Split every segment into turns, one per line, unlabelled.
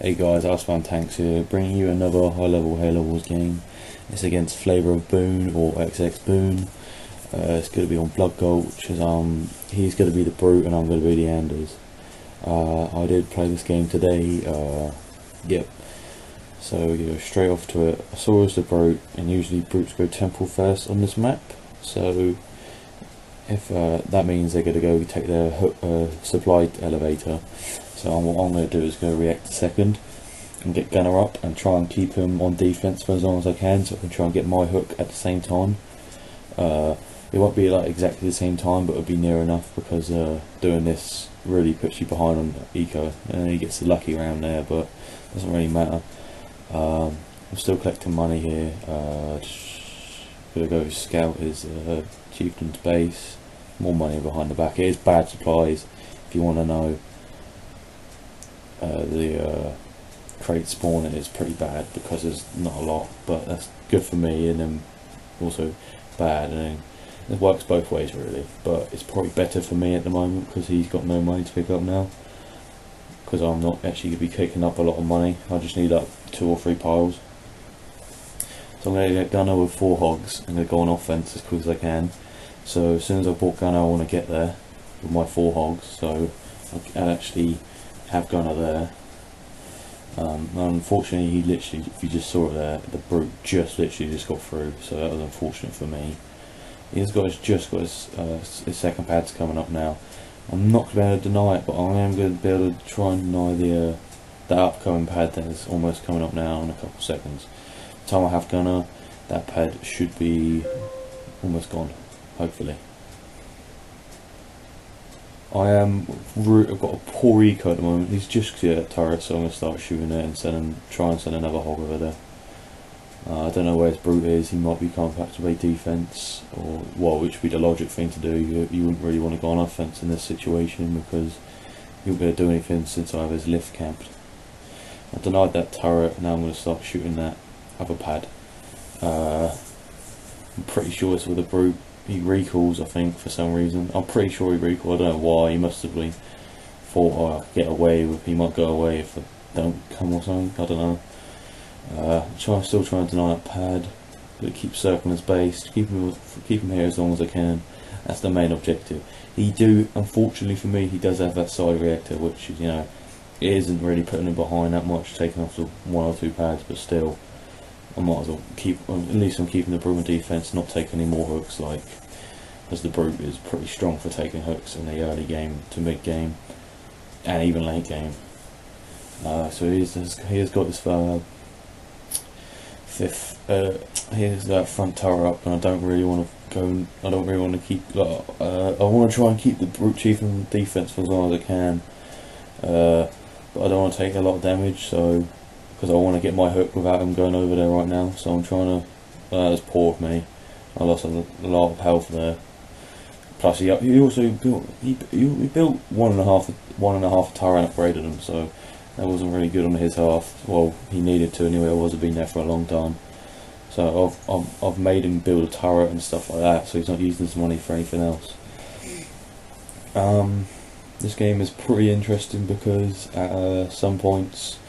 Hey guys, xXBoon Tanks here, bringing you another high-level Halo Wars game. It's against Flavour of Boon, or xXBoon. It's going to be on Blood Gulch, as he's going to be the Brute and I'm going to be the Anders. I did play this game today, yep. So we go straight off to it. I saw as the Brute, and usually Brutes go Temple first on this map. So if that means they're going to go take their supply elevator. So what I'm going to do is go react a second and get Gunner up and try and keep him on defense for as long as I can, so I can try and get my hook at the same time. It won't be like exactly the same time, but it'll be near enough, because doing this really puts you behind on eco, and he gets the lucky round there, but it doesn't really matter. I'm still collecting money here. Just gonna go scout his chieftain's base. More money behind the back. It is bad supplies, if you want to know. The crate spawn is pretty bad because there's not a lot, but that's good for me, and then also bad, and it works both ways really, but it's probably better for me at the moment because he's got no money to pick up now, because I'm not actually going to be kicking up a lot of money. I just need up 2 or 3 piles. So I'm going to get Gunner with 4 hogs. I'm going to go on offense as quick as I can. So as soon as I bought Gunner, I want to get there with my 4 hogs, so I can actually have Gunner there. Unfortunately, he literally, if you just saw it there, the Brute just literally just got through, so that was unfortunate for me. He's just got his second pads coming up now. I'm not going to be able to deny it, but I am going to be able to try and deny the upcoming pad that is almost coming up now in a couple of seconds. By the time I have Gunner, that pad should be almost gone, hopefully. I've got a poor eco at the moment. He's just cleared that turret, so I'm going to start shooting it and try and send another hog over there. I don't know where his Brute is. He might be coming back to play defense, or well, which would be the logic thing to do. You wouldn't really want to go on offense in this situation because you won't be able to do anything since I have his lift camped. I denied that turret. Now I'm going to start shooting that other pad. I'm pretty sure it's with a Brute. He recalls, I think, for some reason. I'm pretty sure he recalls. I don't know why. He must have been thought, oh, I could get away with. He might go away if I don't come or something. I don't know. Still trying to deny that pad. But keep circling his base. Keep him here as long as I can. That's the main objective. Unfortunately for me, he does have that side reactor, which, you know, it isn't really putting him behind that much, taking off the 1 or 2 pads, but still. I might as well at least I'm keeping the Brute in defense, not taking any more hooks, like, as the Brute is pretty strong for taking hooks in the early game to mid game, and even late game. So he has got his he has that front tower up, and I don't really want to go. I don't really want to keep. I want to try and keep the Brute chief in defense for as long as I can, but I don't want to take a lot of damage, so. Because I want to get my hook without him going over there right now, so I'm trying to. That was poor of me. I lost a lot of health there. Plus, he also built he built one and a half tower and upgraded them, so that wasn't really good on his half. Well, he needed to anyway. I wasn't been there for a long time, so I've made him build a turret and stuff like that, so he's not using his money for anything else. This game is pretty interesting because at some points.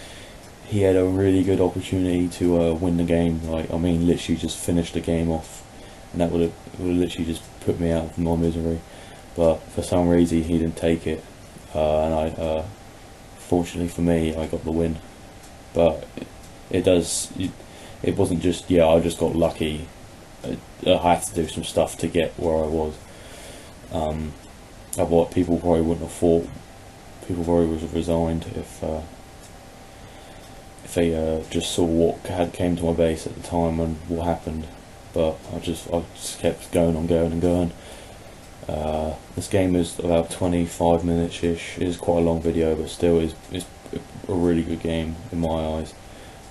He had a really good opportunity to win the game. Like, I mean, literally just finish the game off, and that would have literally just put me out of my misery. But for some reason, he didn't take it, and fortunately for me, I got the win. But it wasn't just I just got lucky. I had to do some stuff to get where I was. People probably wouldn't have thought. People probably would have resigned if they just saw what came to my base at the time and what happened, but I just kept going on, going and going. This game is about 25 minutes ish. It is quite a long video, but still is a really good game in my eyes.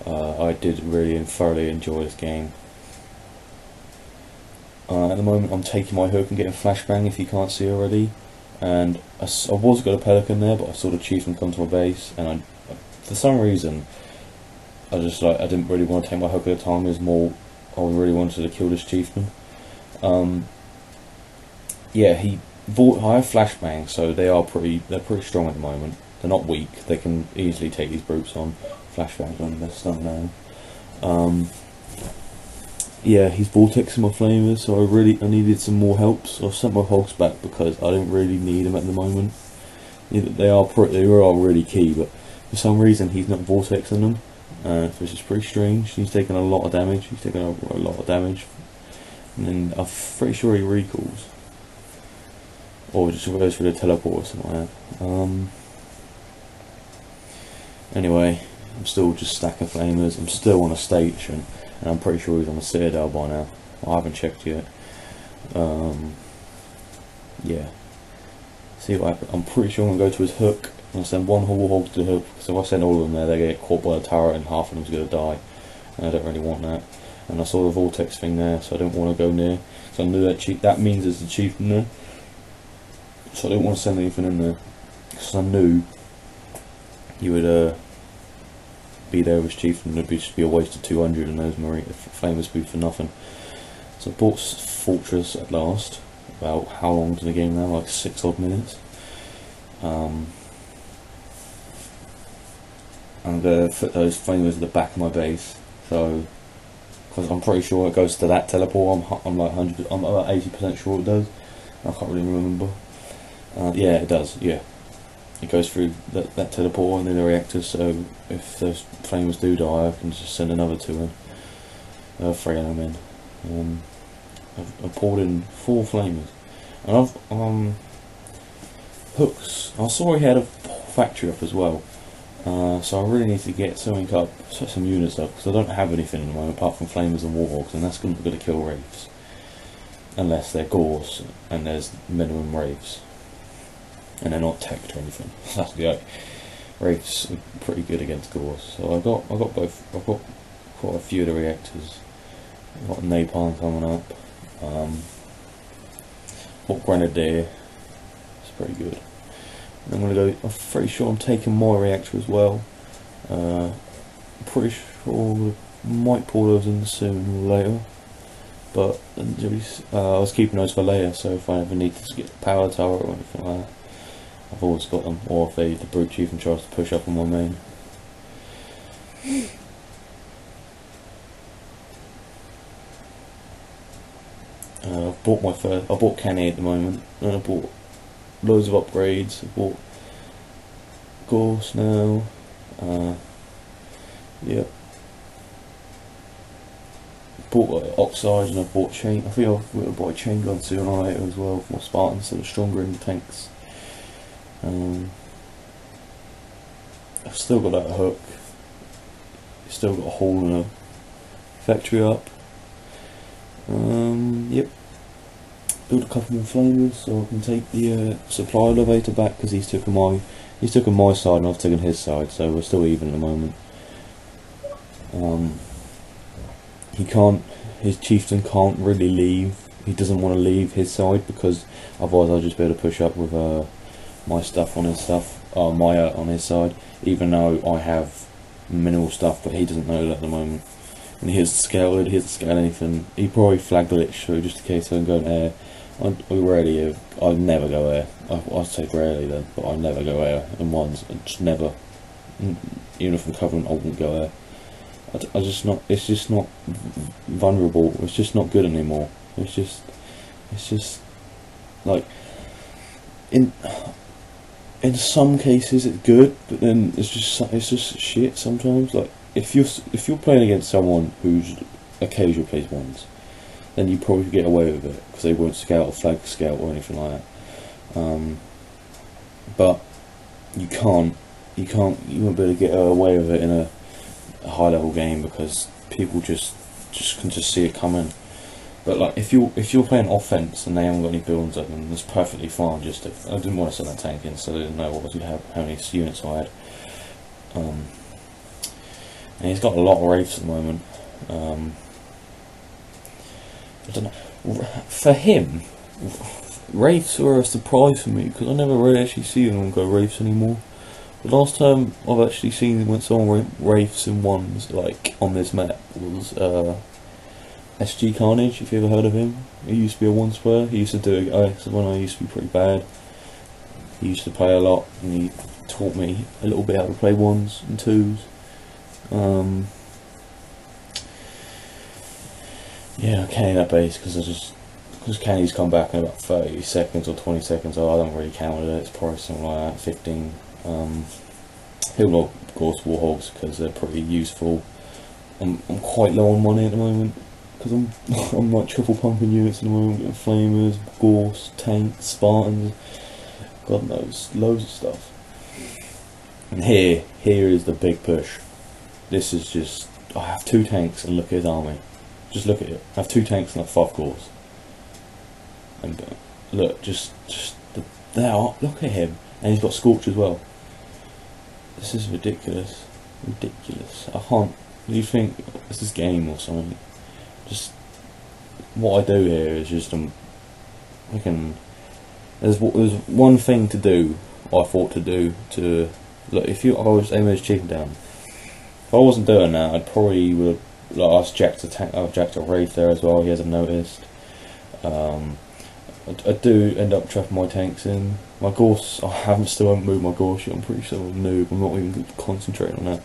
I did really and thoroughly enjoy this game. At the moment I'm taking my hook and getting flashbang, if you can't see already, and I was got a pelican there, but I saw the chieftain come to my base, and for some reason I didn't really want to take my hook at the time. It was more, I really wanted to kill this chieftain. Yeah, I have flashbangs, so they're pretty strong at the moment. they're not weak. They can easily take these brutes on. Flashbang when they're stunned down. Yeah, he's vortexing my flamers, so I needed some more help. So I sent my hogs back because I don't really need them at the moment. They are really key, but for some reason he's not vortexing them, which is pretty strange. He's taking a lot of damage. He's taking a lot of damage, and then I'm pretty sure he recalls, or just goes for the teleport or something like that. Anyway, I'm still just stacking flamers. I'm still on a station. And I'm pretty sure he's on the Citadel by now. I haven't checked yet. Yeah. See what happens. I'm pretty sure I'm going to go to his hook. I'm going to send one whole hog to the hook. Because if I send all of them there, they get caught by the turret and half of them's going to die. And I don't really want that. And I saw the vortex thing there, so I don't want to go near. So I knew that means there's a chieftain there. So I don't want to send anything in there. Because I knew you would be there as chieftain. It'd just be a waste of 200 and those marine flamers be for nothing. So I bought Fortress at last. About how long into the game now? Like 6 odd minutes. I'm going to put those flamers at the back of my base. So, because I'm pretty sure it goes to that teleport. I'm like 100. I'm about 80% sure it does. I can't really remember. Yeah, it does. Yeah. It goes through that teleport and then the reactors, so if those flamers do die, I can just send another 2 in. 3 of them in. I've poured in 4 flamers. And I've, hooks, I saw he had a factory up as well. So I really need to get something up, set some units up, because I don't have anything at the moment apart from flamers and warhogs, and that's going to kill wraiths. Unless they're gauss, and there's minimum wraiths. And they're not teched or anything. That's the wraiths are pretty good against gauss. So I got both. I've got quite a few of the reactors. I've got napalm coming up. Got grenadier. It's pretty good. And I'm gonna go. I'm pretty sure I'm taking my reactor as well. I'm pretty sure I might pour those in soon or later. But I was keeping those for later. So if I ever need to get the power tower or anything like that, I've always got them, or if the brute chieftain tries to push up on my main. I've bought my first. I bought Canny at the moment, and I bought loads of upgrades. I bought Gorse now. Yep. Bought Oxide, and I bought chain. I think I've bought a chain gun sooner or later as well for my Spartans, so they're stronger in the tanks. I've still got that hook. Still got a hole in a factory up. Yep. Build a couple more flamers so I can take the supply elevator back, because he's taken my side and I've taken his side, so we're still even at the moment. His chieftain can't really leave. He doesn't want to leave his side because otherwise I'll just be able to push up with my stuff on his stuff, on his side, even though I have minimal stuff, but he doesn't know that at the moment. And he hasn't scaled anything. He probably flagged the lich through just in case I don't go in air. I never go air. I'd say rarely then, but I never go air in ones. I just never. Even if I'm covering, I wouldn't go air. It's just not vulnerable. It's just not good anymore. It's just like in some cases it's good, but then it's just shit sometimes. Like if you're playing against someone who's occasionally plays ones, then you probably get away with it because they won't scout or flag scout or anything like that. But you won't be able to get away with it in a high level game because people just can see it coming. But like if you're playing offense and they haven't got any buildings up, then that's perfectly fine. I didn't want to send that tank in, so I didn't know how many units I had. And he's got a lot of wraiths at the moment. I don't know. For him, wraiths are a surprise for me because I never really actually see them go wraiths anymore. The last time I've actually seen when someone went wraiths in ones like on this map was SG Carnage, if you ever heard of him. He used to be a one square. He used to do it when I used to be pretty bad. He used to play a lot and he taught me a little bit how to play 1s and 2s. Yeah, I can't that base because Candy's come back in about 30 seconds or 20 seconds, so I don't really count it. It's probably something like that, 15. He'll not, of course, Warhogs because they're pretty useful. I'm quite low on money at the moment because I'm like triple pumping units at the moment, getting flamers, Gorse, tanks, Spartans, God knows, loads of stuff. And here is the big push. This is just, I have 2 tanks and look at his army. Just look at it. I have 2 tanks and I have 5 cores. And look, just look at him, and he's got Scorch as well. This is ridiculous, ridiculous. I can't. Do you think this is game or something? Just what I do here is just there's one thing to do. I thought to do to look. If I was aiming his chief down, if I wasn't doing that, I'd probably would have I've jacked a Wraith there as well. He hasn't noticed. I do end up trapping my tanks in. My Gorse, still haven't moved my Gorse yet. I'm pretty sure I'm a noob. I'm not even concentrating on that.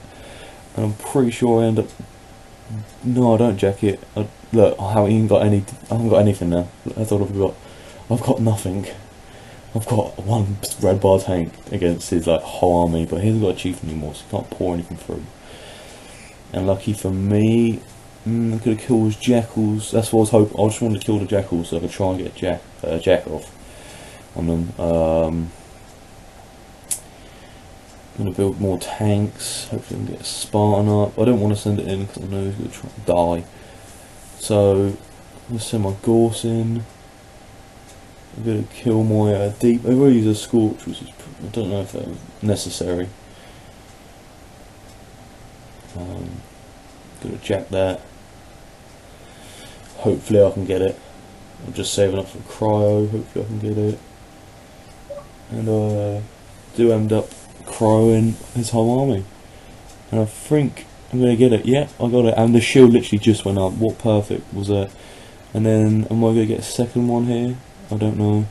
And I'm pretty sure I end up. No, I don't jack it. Look, I haven't got anything now. That's all I've got nothing. I've got 1 red bar tank against his whole army, but he hasn't got a chief anymore, so he can't pour anything through. And lucky for me, I could have killed his jackals. That's what I was hoping. I just wanted to kill the jackals so I could try and get jack off on them. I'm going to build more tanks. Hopefully I can get a Spartan up. I don't want to send it in because I know he's going to try and die. So I'm going to send my Gorse in. I'm going to kill my deep. I've already used a Scorch, which is, I don't know if that was necessary. Going to jack that. Hopefully I can get it. I'm just saving up for cryo. Hopefully I can get it. And I do end up cryoing his whole army. And I think I'm going to get it. Yeah, I got it. And the shield literally just went up. What perfect was that? And then am I going to get a second one here? I don't know.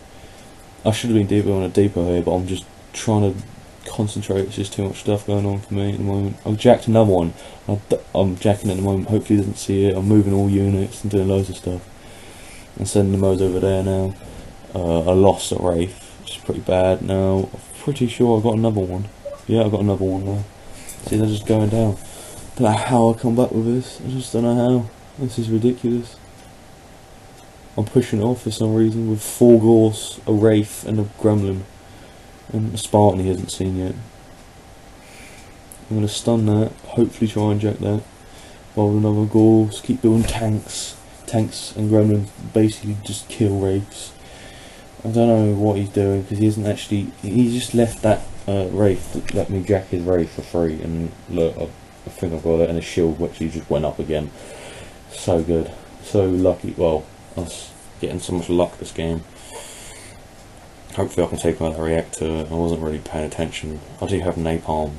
I should have been deeper on a depot here, but I'm just trying to concentrate. It's just too much stuff going on for me at the moment. I've jacked another one. I'm jacking at the moment. Hopefully he doesn't see it. I'm moving all units and doing loads of stuff and sending those over there now. I lost a Wraith, which is pretty bad. Now I'm pretty sure I got another one. Yeah, I got another one now. See, they're just going down. Don't know how I come back with this. I just don't know how. This is ridiculous. I'm pushing it off for some reason with 4 Gorse, a Wraith, and a Gremlin. And a Spartan he hasn't seen yet. I'm going to stun that, hopefully try and jack that. Roll another Gorse, keep building tanks. Tanks and Gremlins basically just kill Wraiths. I don't know what he's doing because he hasn't actually. He just left that Wraith, let me jack his Wraith for free. And look, I think I've got it, and the shield actually just went up again. So good. So lucky. Well, I was getting so much luck this game. Hopefully I can take out the reactor. I wasn't really paying attention. I do have napalm.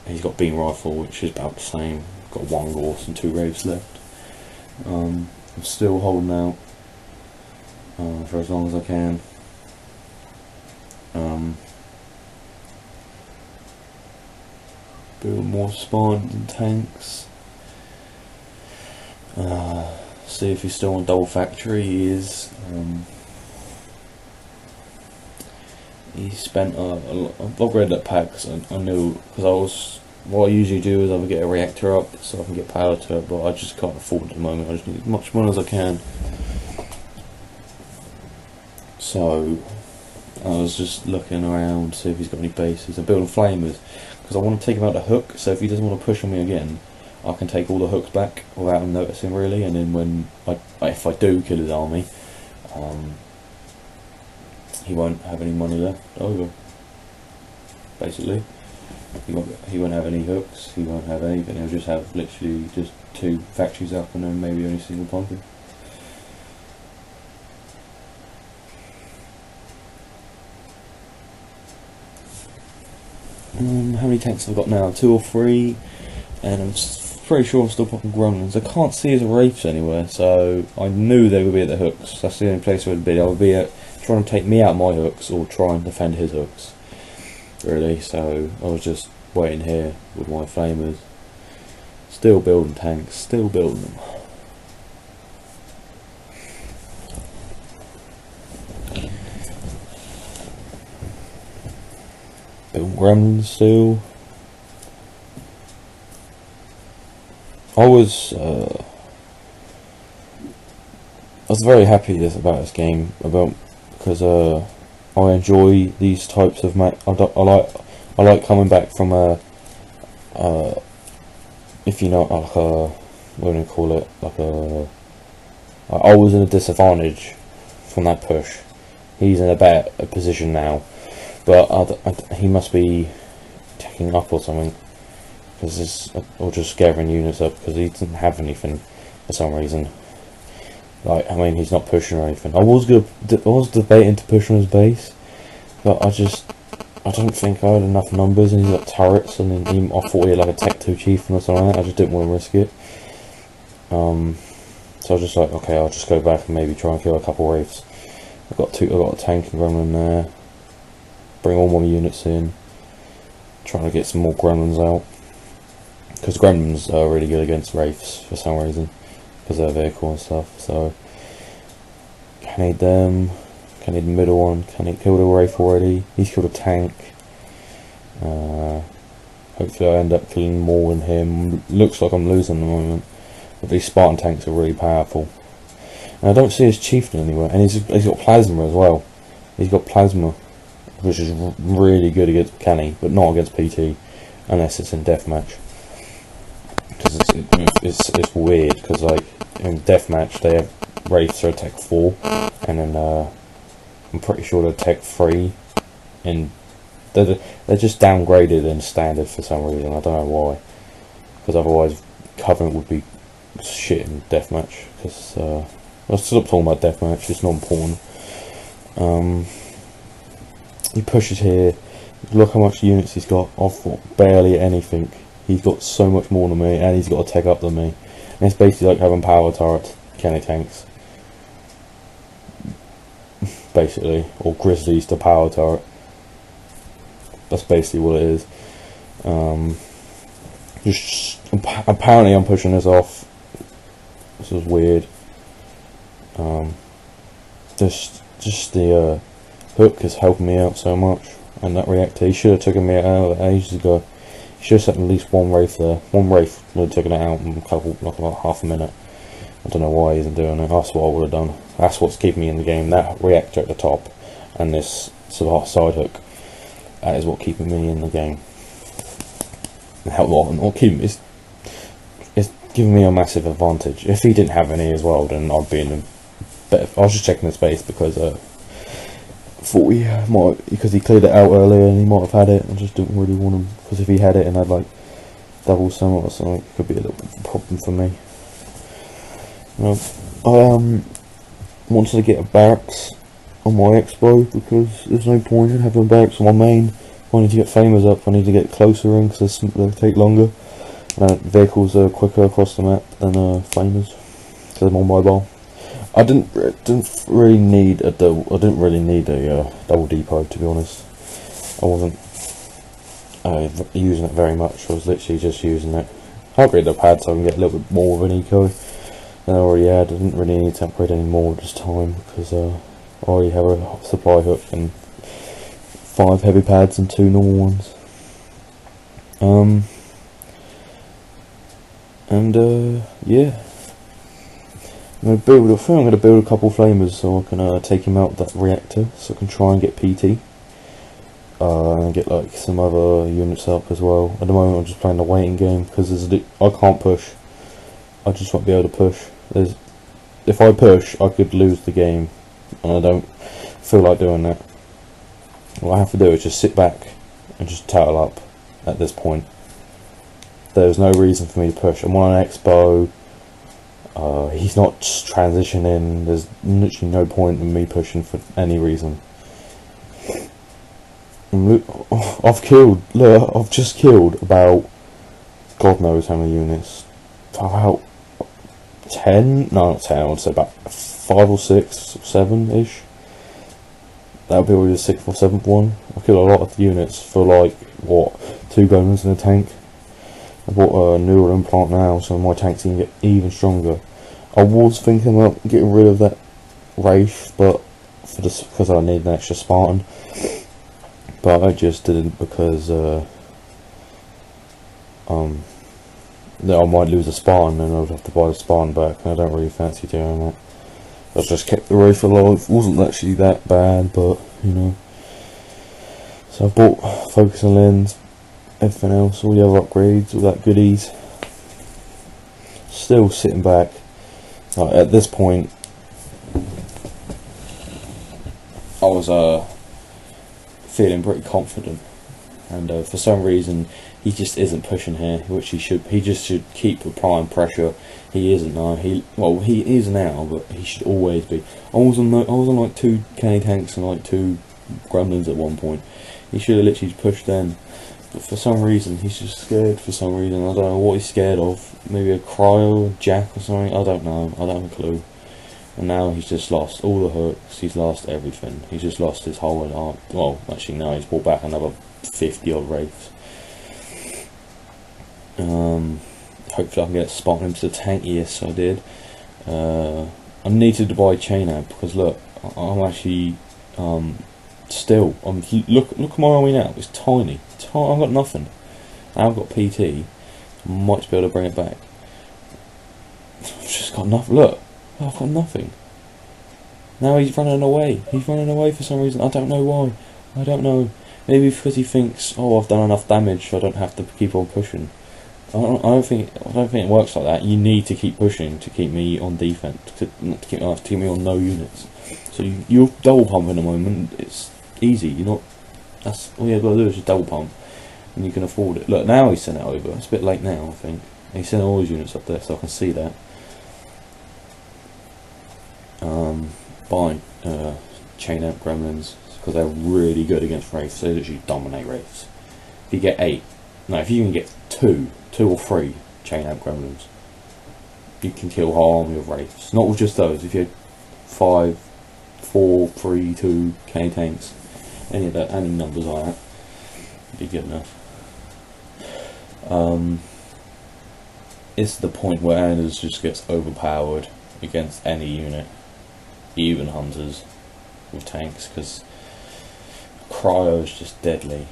He's got beam rifle, which is about the same. Got 1 Gorse and 2 Wraiths left. I'm still holding out for as long as I can. Build more Spartans and tanks. See if he's still on double factory. He is. He spent I've upgraded that pack because I knew, because what I usually do is I would get a reactor up so I can get power to it, but I just can't afford it at the moment. I just need as much money as I can. So I was just looking around to see if he's got any bases. I'm building flamers because I want to take him out the hook, so if he doesn't want to push on me again, I can take all the hooks back without him noticing really, and then when if I do kill his army, he won't have any money left over. Basically, he won't have any hooks. He won't have anything. He'll just have literally just 2 factories up, and then maybe only single pumping. How many tanks have I got now? 2 or 3, and I'm pretty sure I'm still popping Gremlins. I can't see his Wraiths anywhere, so I knew they would be at the hooks. That's the only place where it would be. I would be at trying to take me out of my hooks or try and defend his hooks. really, so I was just waiting here with my flamers. Still building tanks, still building them. Building gremlins still. I was very happy about this game because I enjoy these types of I like coming back from if you know, like what do you call it, I was in a disadvantage from that push. He's in a better position now, but he must be taking up or something, or just gathering units up, because he didn't have anything for some reason. Like, I mean, he's not pushing or anything. I was debating to push on his base, but I don't think I had enough numbers, and he's got turrets, and then I thought he had like a Tech 2 Chieftain or something like that. I just didn't want to risk it. So I was just like, okay, I'll just go back and maybe try and kill a couple wraiths. I've got a tank and gremlin there. Bring all my units in. Trying to get some more gremlins out, because gremlins are really good against wraiths for some reason, because they're vehicle and stuff. So can need them. Can need the middle one. Can he killed a wraith already? He's killed a tank. Hopefully I end up killing more than him. Looks like I'm losing at the moment, but these Spartan tanks are really powerful. And I don't see his chieftain anywhere, and he's got plasma as well. He's got plasma, which is really good against Kenny, but not against PT, unless it's in deathmatch. Because it's weird, because like in deathmatch they have wraiths are attack 4, and then I'm pretty sure they're tech 3, and they're just downgraded in standard for some reason. I don't know why, because otherwise Covenant would be shit in deathmatch. Because I'll stop talking about deathmatch, it's not important. He pushes here. Look how much units he's got. I've got barely anything. He's got so much more than me, and he's got a tech up than me. And it's basically like having power turrets, Kenny tanks, basically, or Grizzlies to power turret. That's basically what it is. Apparently I'm pushing this off. This is weird. Just the hook is helping me out so much, and that reactor, he should have taken me out ages ago. He should have set at least one wraith there. One wraith would have taken it out in like half a minute. I don't know why he isn't doing it. That's what I would have done. That's what's keeping me in the game. That reactor at the top and this side hook. That is what keeping me in the game. It's giving me a massive advantage. If he didn't have any as well, then I'd be in a better. I was just checking his base because thought he might, because he cleared it out earlier and he might have had it. I just didn't really want him, because if he had it and had like double summit or something, it could be a little bit of a problem for me. I wanted to get a barracks on my expo, because there's no point in having barracks on my main. I need to get flamers up, I need to get closer in, because they'll take longer. Vehicles are quicker across the map than flamers, because they're more mobile. I didn't really need a double depot, to be honest. I wasn't using it very much. I was literally just using it. I upgraded the pad so I can get a little bit more of an eco than I already had. I didn't really need to upgrade any more this time, because I already have a supply hook and 5 heavy pads and 2 normal ones. Yeah. I'm going to build a couple flamers so I can take him out that reactor, so I can try and get PT. And get like some other units up as well. At the moment I'm just playing the waiting game, because I can't push. I just won't be able to push. If I push, I could lose the game, and I don't feel like doing that. What I have to do is just sit back and just turtle up at this point. There's no reason for me to push. I'm on an expo. He's not transitioning. There's literally no point in me pushing for any reason. I've just killed about, God knows how many units. About 10? No, not 10, I would say about 5 or 6, 7-ish. that'll be the 6th or 7th one. I killed a lot of units for like, what, 2 guns in a tank. I bought a neural implant now, so my tanks can get even stronger. I was thinking about getting rid of that Wraith, but because I need an extra Spartan, but I just didn't because I might lose a Spartan and I'd have to buy the Spartan back, and I don't really fancy doing that. I just kept the Wraith alive. Wasn't actually that bad, but you know. So I bought focusing lens, everything else, all the other upgrades, all that goodies. Still sitting back. At this point, I was feeling pretty confident, and for some reason he just isn't pushing here, which he should. He just should keep applying pressure. He isn't now. He is now, but he should always be. I was on like 2 Kenny tanks and like 2 gremlins at one point. He should have literally pushed then, but for some reason he's just scared. For some reason, I don't know what he's scared of. Maybe a cryo, jack or something. I don't know. I don't have a clue. And now he's just lost all the hooks, he's lost everything. He's just lost his whole art. Well, actually now he's brought back another 50 odd wraiths. Hopefully I can get spot him to the tank. Yes, I did. I needed to buy chain amp because look, I'm actually still. Look at my army now. It's tiny. I've got nothing. I've got PT. I might be able to bring it back. I've just got nothing. Look. I've got nothing. Now he's running away. He's running away for some reason. I don't know why. I don't know. Maybe because he thinks, oh, I've done enough damage, so I don't have to keep on pushing. I don't think it works like that. You need to keep pushing to keep me on defense, to keep me on no units. So you're double pump in a moment. It's easy. You're not. That's all you've got to do is just double pump, and you can afford it. Look, now he's sent it over. It's a bit late now, I think. He sent all his units up there, so I can see that. Buying chain amp gremlins because they're really good against wraiths. They literally dominate wraiths. If you get 8, no, if you can get 2 or 3 chain amp gremlins, you can kill whole army of wraiths. Not with just those. If you had 5, 4, 3, 2 K tanks, any numbers like that, it'd be good enough. It's the point where Anders just gets overpowered against any unit, even hunters with tanks, because cryo is just deadly.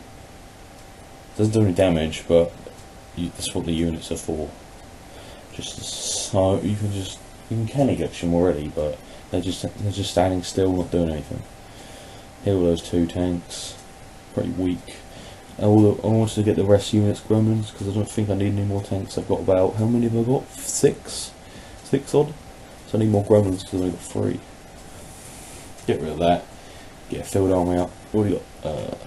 Doesn't do any damage, but that's what the units are for. Just so you can Kenny glitch them already, but they're just standing still, not doing anything. Heal those 2 tanks, pretty weak. I wanted to get the rest units gremlins because I don't think I need any more tanks. I've got about, how many have I got? 6 odd. So I need more gremlins because I've got 3. Get rid of that. Get a field army up. Already got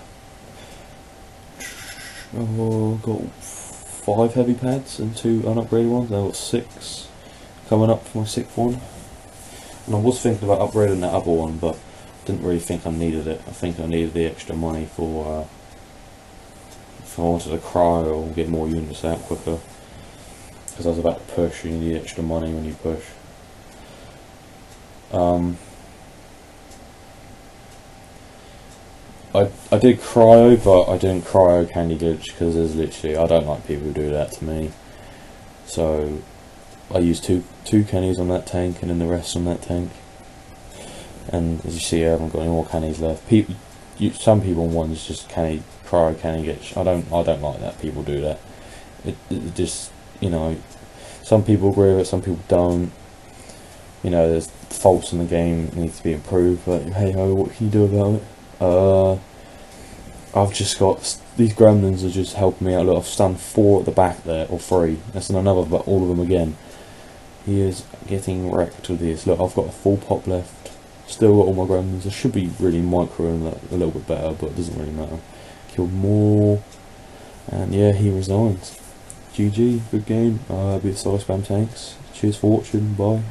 got 5 heavy pads and 2 unupgraded ones. I've got 6 coming up for my 6th one. And I was thinking about upgrading that other one, but didn't really think I needed it. I think I needed the extra money for if I wanted to cry or get more units out quicker. Because I was about to push, you need extra money when you push. I did cryo, but I didn't cryo candy glitch because there's literally, I don't like people who do that to me. So I used two cannies on that tank and then the rest on that tank. And as you see, I haven't got any more cannies left. Some people want is just cryo canny glitch. I don't like that people do that. It just, you know, some people agree with it, some people don't. You know, there's faults in the game that need to be improved, but hey ho, what can you do about it? I've just got these gremlins are just helping me out. Look, I've stunned 4 at the back there, or 3. That's another, but all of them again. He is getting wrecked with this. Look, I've got a full pop left. Still got all my gremlins. I should be really microing that a little bit better, but it doesn't really matter. Killed more, and yeah, he resigns. GG, good game. Be the solo spam tanks. Cheers for watching. Bye.